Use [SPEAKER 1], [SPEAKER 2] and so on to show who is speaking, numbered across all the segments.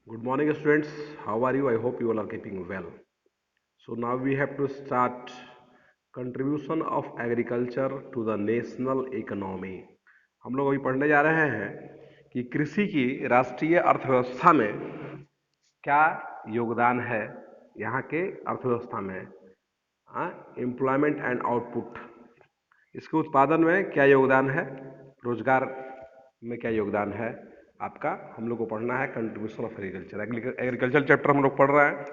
[SPEAKER 1] Good morning, students. How are you? I hope you all are keeping well. So now we have to start contribution of agriculture to the national economy. हम लोग अभी पढ़ने जा रहे हैं कि कृषि की राष्ट्रीय अर्थव्यवस्था में क्या योगदान है यहाँ के अर्थव्यवस्था में, एम्प्लॉयमेंट एंड आउटपुट, इसके उत्पादन में क्या योगदान है, रोजगार में क्या योगदान है आपका। हम लोग को पढ़ना है contribution of agriculture. Agriculture chapter हम लोग पढ़ रहे हैं,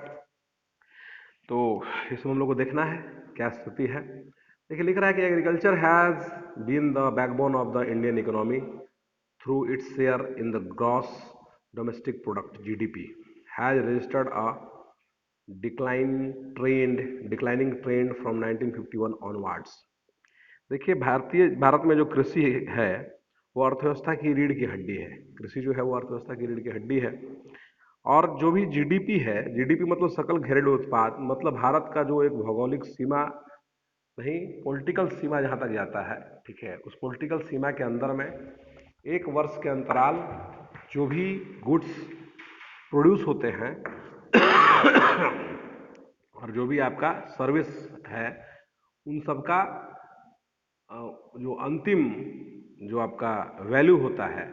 [SPEAKER 1] तो इसमें हम लोग को देखना है क्या स्थिति है। देखिए, लिख रहा है कि agriculture has been the backbone of the Indian economy through its share in the gross domestic product GDP has registered a declining trend from 1951 onwards। देखिए, भारत में जो कृषि है वो अर्थव्यवस्था की रीढ़ की हड्डी है। कृषि जो है वो अर्थव्यवस्था की रीढ़ की हड्डी है। और जो भी जीडीपी है, जीडीपी मतलब सकल घरेलू उत्पाद, मतलब भारत का जो एक भौगोलिक सीमा नहीं, पॉलिटिकल सीमा जहाँ तक जाता है, ठीक है, उस पॉलिटिकल सीमा के अंदर में एक वर्ष के अंतराल जो भी गुड्स प्रोड्यूस होते हैं और जो भी आपका सर्विस है, उन सब का जो अंतिम जो आपका वैल्यू होता है,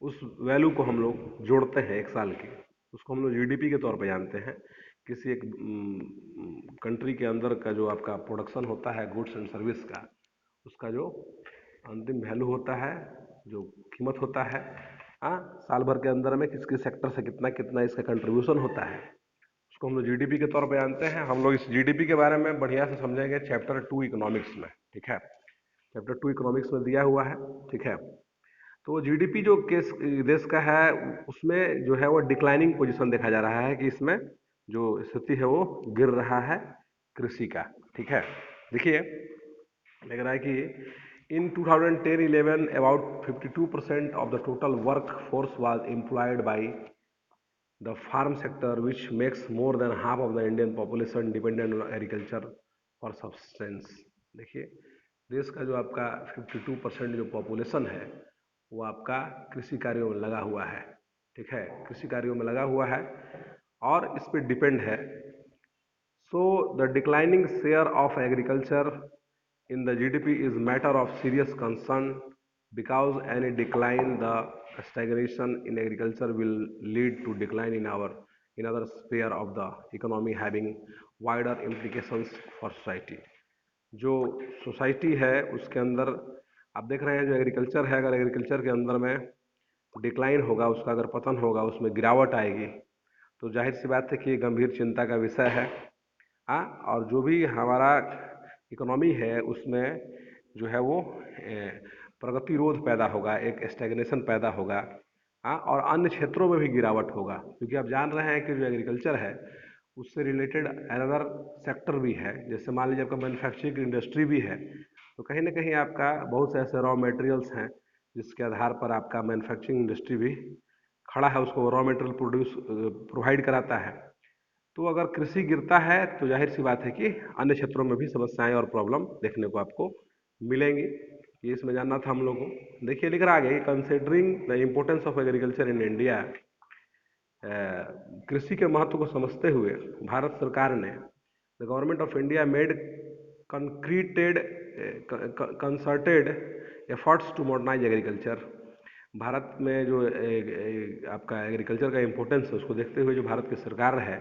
[SPEAKER 1] उस वैल्यू को हम लोग जोड़ते हैं एक साल की, उसको हम लोग जीडीपी के तौर पे जानते हैं। किसी एक कंट्री के अंदर का जो आपका प्रोडक्शन होता है गुड्स एंड सर्विस का, उसका जो अंतिम वैल्यू होता है, जो कीमत होता है, हाँ, साल भर के अंदर में किस किस सेक्टर से कितना कितना इसका कंट्रीब्यूशन होता है, उसको हम लोग जीडीपी के तौर पे जानते हैं। हम लोग इस जीडीपी के बारे में बढ़िया से समझेंगे चैप्टर 2 इकोनॉमिक्स में, ठीक है। चैप्टर 2 इकोनॉमिक्स में दिया हुआ है, ठीक है। तो जीडीपी जो केस देश का है, उसमें जो है वो डिक्लाइनिंग पोजीशन देखा जा रहा है कि इसमें जो स्थिति है वो गिर रहा है कृषि का, ठीक है। देखिए, लग रहा है कि इन 2010-11 about 52% of the total workforce was employed by the farm sector, which makes more than half of the Indian population dependent on agriculture for subsistence। देखिए, देश का जो आपका 52% जो पॉपुलेशन है वो आपका कृषि कार्यों में लगा हुआ है, ठीक है, कृषि कार्यों में लगा हुआ है और इस पे डिपेंड है। So the declining share of agriculture in the GDP is matter of serious concern because any decline, the stagnation in agriculture will lead to decline in other sphere of the economy having wider implications for society। जो society है उसके अंदर आप देख रहे हैं, जो agriculture है, अगर एग्रीकल्चर के अंदर में डिक्लाइन होगा, उसका अगर पतन होगा, उसमें गिरावट आएगी, तो जाहिर सी बात है कि ये गंभीर चिंता का विषय है। हाँ, और जो भी हमारा इकोनॉमी है उसमें जो है वो प्रगतिरोध पैदा होगा, एक स्टैग्नेशन पैदा होगा। हाँ, और अन्य क्षेत्रों में भी गिरावट होगा, क्योंकि आप जान रहे हैं कि जो एग्रीकल्चर है उससे रिलेटेड अनदर सेक्टर भी है। जैसे मान लीजिए आपका मैन्युफैक्चरिंग इंडस्ट्री भी है, तो कहीं ना कहीं आपका बहुत से ऐसे रॉ मटेरियल्स हैं जिसके आधार पर आपका मैन्युफैक्चरिंग इंडस्ट्री भी खड़ा है, उसको रॉ मटेरियल प्रोवाइड कराता है। तो अगर कृषि गिरता है तो जाहिर सी बात है कि अन्य क्षेत्रों में भी समस्याएं और प्रॉब्लम देखने को आपको मिलेंगी। ये इसमें जानना था हम लोग को। देखिए, लिख रहा आगे, considering the importance of agriculture in India, कृषि के महत्व को समझते हुए भारत सरकार ने, the government of India made concreted concerted efforts to modernise agriculture. Bharat में जो आपका एग्रीकल्चर का इम्पोर्टेंस है उसको देखते हुए जो भारत की सरकार है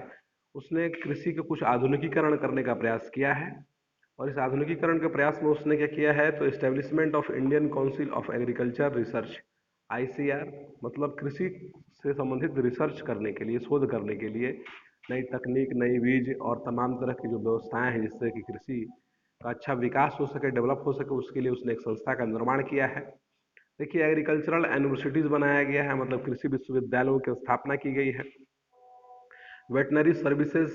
[SPEAKER 1] उसने कृषि के कुछ आधुनिकीकरण करने का प्रयास किया है। और इस आधुनिकीकरण के प्रयास में उसने क्या किया है, तो establishment of Indian council of agriculture research, ICR, मतलब कृषि से संबंधित रिसर्च करने के लिए, शोध करने के लिए, नई तकनीक, नई बीज और तमाम तरह की जो व्यवस्थाएं हैं जिससे कि कृषि का अच्छा विकास हो सके, डेवलप हो सके, उसके लिए उसने एक संस्था का निर्माण किया है। देखिए, एग्रीकल्चरल यूनिवर्सिटीज बनाया गया है, मतलब कृषि विश्वविद्यालयों की स्थापना की गई है। वेटनरी सर्विसेज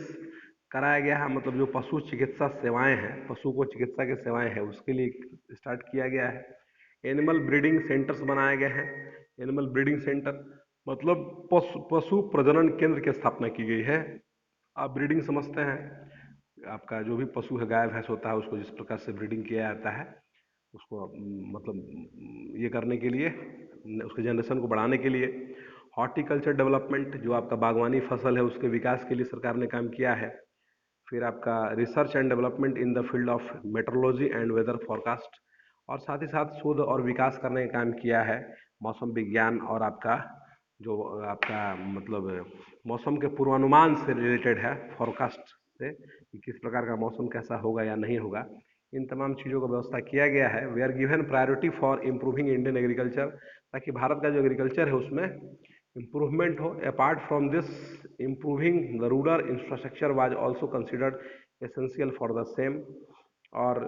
[SPEAKER 1] कराया गया है, मतलब जो पशु चिकित्सा सेवाएं हैं, पशु को चिकित्सा की सेवाएं हैं, उसके लिए स्टार्ट किया गया है। एनिमल ब्रीडिंग सेंटर्स बनाए गए हैं। एनिमल ब्रीडिंग सेंटर मतलब पशु प्रजनन केंद्र की स्थापना की गई है। आप ब्रीडिंग समझते हैं, आपका जो भी पशु है, गाय भैंस होता है, उसको जिस प्रकार से ब्रीडिंग किया जाता है, उसको मतलब ये करने के लिए, उसके जनरेशन को बढ़ाने के लिए। हॉर्टिकल्चर डेवलपमेंट, जो आपका बागवानी फसल है उसके विकास के लिए सरकार ने काम किया है। फिर आपका research and development in the field of metrology and weather forecast, और साथ ही साथ शोध और विकास करने का काम किया है मौसम विज्ञान और आपका जो आपका मतलब मौसम के पूर्वानुमान से रिलेटेड है, फोरकास्ट से कि किस प्रकार का मौसम कैसा होगा या नहीं होगा, इन तमाम चीज़ों का व्यवस्था किया गया है। We are given priority for improving Indian agriculture, ताकि भारत का जो एग्रीकल्चर है उसमें इम्प्रूवमेंट हो। Apart from this, improving the rural infrastructure was also considered essential for the same. और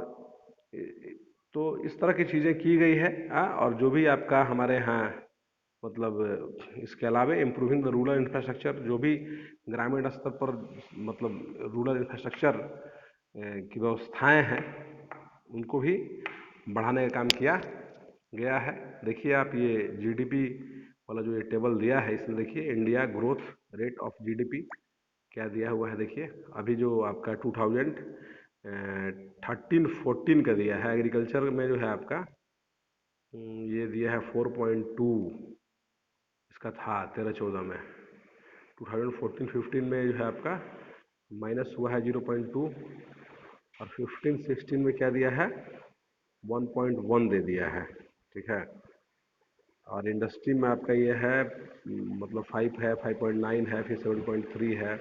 [SPEAKER 1] तो इस तरह की चीज़ें की गई है। और जो भी आपका हमारे यहाँ मतलब इसके अलावा इम्प्रूविंग द रूरल इंफ्रास्ट्रक्चर, जो भी ग्रामीण स्तर पर मतलब रूरल इंफ्रास्ट्रक्चर की व्यवस्थाएं हैं उनको भी बढ़ाने का काम किया गया है। देखिए आप ये जीडीपी वाला जो ये टेबल दिया है इसमें देखिए India growth rate of GDP क्या दिया हुआ है। देखिए अभी जो आपका 2013-14 का दिया है एग्रीकल्चर में जो है आपका ये दिया है 4.2 इसका था 13-14 में। 2014-15 में जो है आपका माइनस हुआ है 0.2, और 15-16 में क्या दिया है 1.1 दे दिया है। ठीक है, और इंडस्ट्री में आपका ये है मतलब 5 है, 5.9 है, फिर 7.3 है,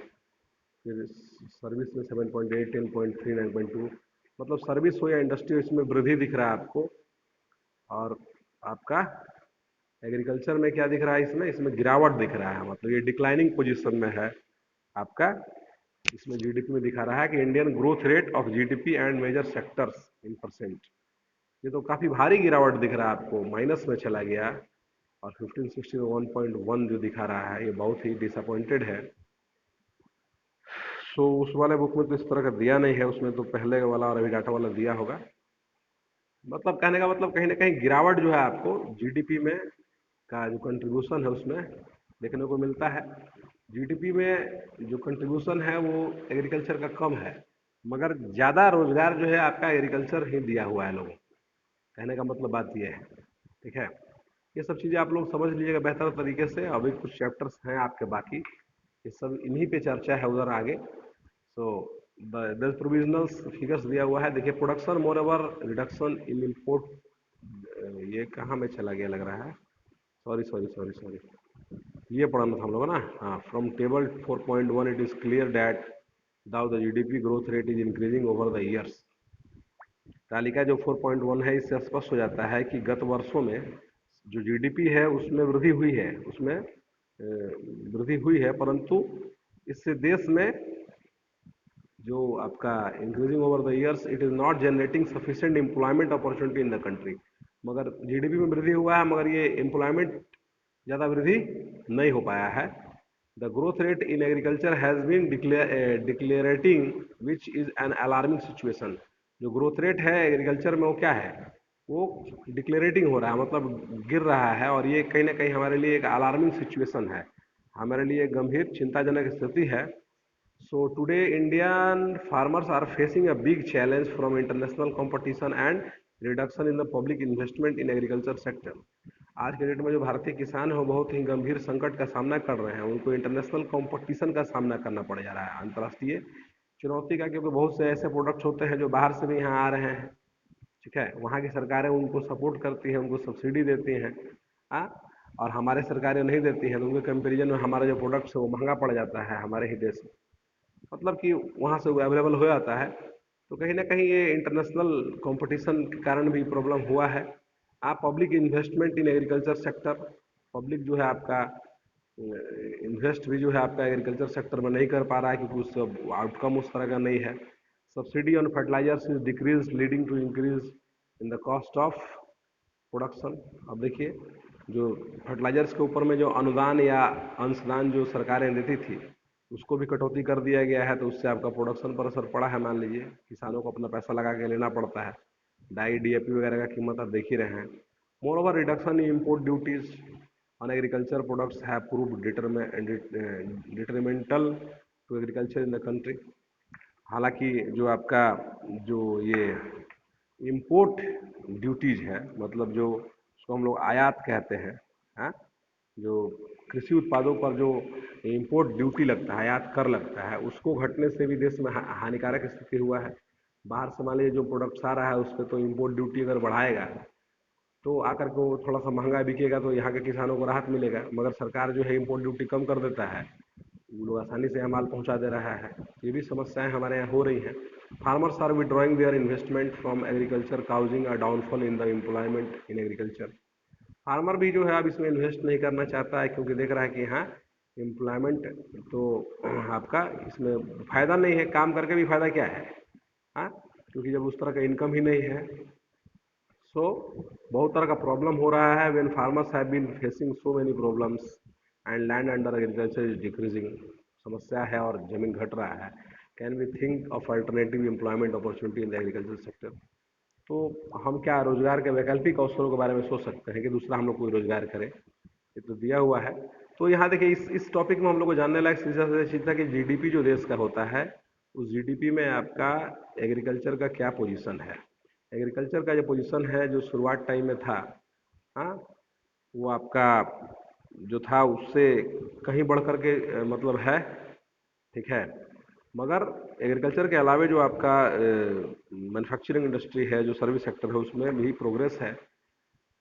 [SPEAKER 1] फिर सर्विस में 7.8, 10.3, 9.2, मतलब सर्विस हो या इंडस्ट्री इसमें वृद्धि दिख रहा है आपको। और आपका एग्रीकल्चर में क्या दिख रहा है, इसमें इसमें गिरावट दिख रहा है, मतलब ये डिक्लाइनिंग पोजीशन में है आपका। इसमें जीडीपी में दिखा रहा है कि Indian growth rate of GDP and major sectors in percent, ये तो काफ़ी भारी गिरावट दिख रहा है आपको, माइनस में चला गया। और 15-16 में 1.1 जो दिखा रहा है ये बहुत ही डिसअपॉइंटेड है। सो उस वाले बुक में तो इस तरह का दिया नहीं है, उसमें तो पहले वाला और अभी डाटा वाला दिया होगा। मतलब कहने का मतलब कहीं ना कहीं गिरावट जो है आपको जीडीपी में का जो कंट्रीब्यूशन है उसमें देखने को मिलता है। जीडीपी में जो कंट्रीब्यूशन है वो एग्रीकल्चर का कम है, मगर ज़्यादा रोजगार जो है आपका एग्रीकल्चर ही दिया हुआ है लोगों को। कहने का मतलब बात ये है। ठीक है, ये सब चीज़ें आप लोग समझ लीजिएगा बेहतर तरीके से। अभी कुछ चैप्टर्स हैं आपके बाकी, ये सब इन्हीं पे चर्चा है उधर आगे। सो द प्रोविजनल फिगर्स दिया हुआ है। देखिए production more over reduction in import, ये कहाँ में चला गया लग रहा है, सॉरी सॉरी सॉरी सॉरी, ये पढ़ना था हम लोग ना। हाँ, from table 4.1 it is clear that though the GDP growth rate is increasing over the years. तालिका जो 4.1 है इससे स्पष्ट हो जाता है कि गत वर्षों में जो जीडीपी है उसमें वृद्धि हुई है, उसमें वृद्धि हुई है, परंतु इससे देश में जो आपका increasing over the years it is not generating sufficient employment opportunity in the country. मगर जीडीपी में वृद्धि हुआ है मगर ये एम्प्लॉयमेंट ज़्यादा वृद्धि नहीं हो पाया है। The growth rate in agriculture has been decelerating which is an alarming situation. जो ग्रोथ रेट है एग्रीकल्चर में वो क्या है, वो डिक्लेरेटिंग हो रहा है, मतलब गिर रहा है, और ये कहीं ना कहीं हमारे लिए एक अलार्मिंग सिचुएशन है, हमारे लिए एक गंभीर चिंताजनक स्थिति है। So today Indian farmers are facing a big challenge from international competition and reduction in the public investment in agriculture sector। आज के डेट में जो भारतीय किसान है वो बहुत ही गंभीर संकट का सामना कर रहे हैं, उनको इंटरनेशनल कंपटीशन का सामना करना पड़ जा रहा है, अंतर्राष्ट्रीय चुनौती का, क्योंकि बहुत से ऐसे प्रोडक्ट्स होते हैं जो बाहर से भी यहाँ आ रहे हैं। ठीक है, वहाँ की सरकारें उनको सपोर्ट करती हैं, उनको सब्सिडी देती हैं। हाँ, और हमारे सरकारें नहीं देती हैं, तो उनके कंपेरिजन में हमारा जो प्रोडक्ट्स है वो महंगा पड़ जाता है हमारे ही देश में, मतलब कि वहाँ से अवेलेबल हो जाता है। तो कहीं ना कहीं ये इंटरनेशनल कंपटीशन के कारण भी प्रॉब्लम हुआ है। आप public investment in agriculture sector, public जो है आपका इन्वेस्ट भी जो है आपका एग्रीकल्चर सेक्टर में नहीं कर पा रहा है, क्योंकि उस आउटकम उस तरह का नहीं है। Subsidy on fertilisers is decrease leading to increase in the cost of production. अब देखिए जो फर्टिलाइजर्स के ऊपर में जो अनुदान या अंशदान जो सरकारें देती थी उसको भी कटौती कर दिया गया है, तो उससे आपका प्रोडक्शन पर असर पड़ा है। मान लीजिए किसानों को अपना पैसा लगा के लेना पड़ता है, डाई डीएपी वगैरह का कीमत आप देख ही रहे हैं। Moreover reduction in import duties on agriculture products have proved detrimental to agriculture in the country. हालांकि जो आपका जो ये इम्पोर्ट ड्यूटीज है, मतलब जो उसको हम लोग आयात कहते हैं, हाँ, जो कृषि उत्पादों पर जो इंपोर्ट ड्यूटी लगता है, आयात कर लगता है, उसको घटने से भी देश में हानिकारक स्थिति हुआ है। बाहर से मान लीजिए जो प्रोडक्ट्स आ रहा है उस पर तो इंपोर्ट ड्यूटी अगर बढ़ाएगा तो आकर के वो थोड़ा सा महंगा बिकेगा तो यहाँ के किसानों को राहत मिलेगा, मगर सरकार जो है इंपोर्ट ड्यूटी कम कर देता है, वो लोग आसानी से यहाँ माल पहुँचा दे रहा है। ये भी समस्याएं हमारे यहाँ हो रही हैं। Farmers are withdrawing their investment from agriculture causing a downfall in the employment in agriculture. Farmer भी जो है अब इसमें इन्वेस्ट नहीं करना चाहता है, क्योंकि देख रहा है कि यहाँ एम्प्लॉयमेंट तो आपका इसमें फ़ायदा नहीं है, काम करके भी फ़ायदा क्या है, हाँ, क्योंकि जब उस तरह का इनकम ही नहीं है। सो बहुत तरह का प्रॉब्लम हो रहा है when farmers have been facing so many problems and land under agriculture is decreasing. समस्या है और जमीन घट रहा है। Can we think of alternative employment opportunity in the agriculture sector. तो हम क्या रोजगार के वैकल्पिक अवसरों के बारे में सोच सकते हैं कि दूसरा हम लोग कोई रोजगार करें, ये तो दिया हुआ है। तो यहाँ देखिए इस टॉपिक में हम लोग को जानने लायक सीधा चीज था कि जीडीपी जो देश का होता है, उस जीडीपी में आपका एग्रीकल्चर का क्या पोजीशन है। एग्रीकल्चर का जो पोजीशन है जो शुरुआत टाइम में था, हाँ, वो आपका जो था उससे कहीं बढ़ करके मतलब है, ठीक है। मगर एग्रीकल्चर के अलावे जो आपका मैन्युफैक्चरिंग इंडस्ट्री है, जो सर्विस सेक्टर है, उसमें भी प्रोग्रेस है।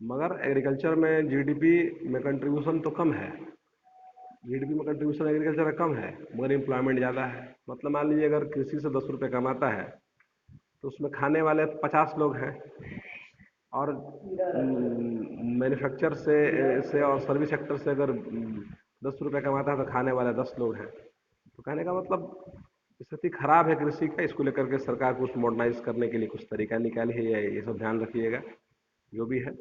[SPEAKER 1] मगर एग्रीकल्चर में जीडीपी में कंट्रीब्यूशन तो कम है। जीडीपी में कंट्रीब्यूशन एग्रीकल्चर का कम है, मगर एम्प्लॉयमेंट ज़्यादा है। मतलब मान लीजिए अगर कृषि से 10 रुपये कमाता है तो उसमें खाने वाले 50 लोग हैं, और मैन्युफैक्चर से और सर्विस सेक्टर से अगर 10 रुपये कमाता है तो खाने वाले 10 लोग हैं। तो कहने का मतलब स्थिति खराब है कृषि का। इसको लेकर के सरकार को कुछ मॉडर्नाइज करने के लिए कुछ तरीका निकाली है, ये सब ध्यान रखिएगा जो भी है,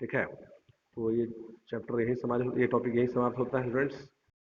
[SPEAKER 1] ठीक है। तो ये चैप्टर यही समाज ये टॉपिक यही समाप्त होता है स्टूडेंट्स।